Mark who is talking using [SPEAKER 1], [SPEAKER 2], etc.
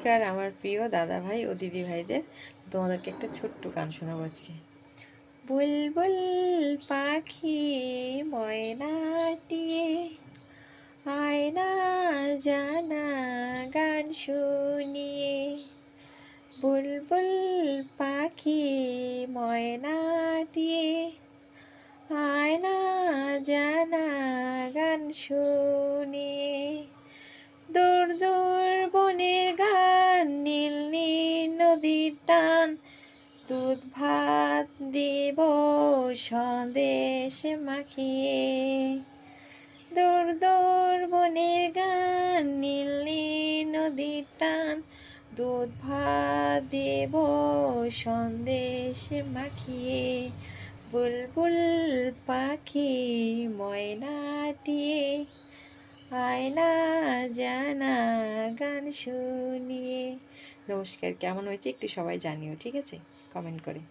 [SPEAKER 1] নমস্কার আমার প্রিয় দাদা ভাই ও দিদি ভাইদের। তোমাদেরকে একটা ছোট্ট গান শোনাবো আজকে। বুলবুল পাখি ময়নাটিয়ে আয়না জানা গান শুনিয়ে, বুলবুল পাখি ময়নাটিয়ে আয়না জানা গান শুনিয়ে, দূর দূর বনের গান, নীল নীল নদীর টান, দুধ ভাত দিব সন্দেশ মাখিয়ে। দূর দূর বনের গান, নীল নীল নদীর টান, দুধ ভাত দেব সন্দেশ মাখিয়ে, বুলবুল পাখি ময়নাটিয়ে আয়না জানা গান শুনিয়ে। নমস্কার, কেমন হয়েছে একটু সবাই জানিও, ঠিক আছে? কমেন্ট করে।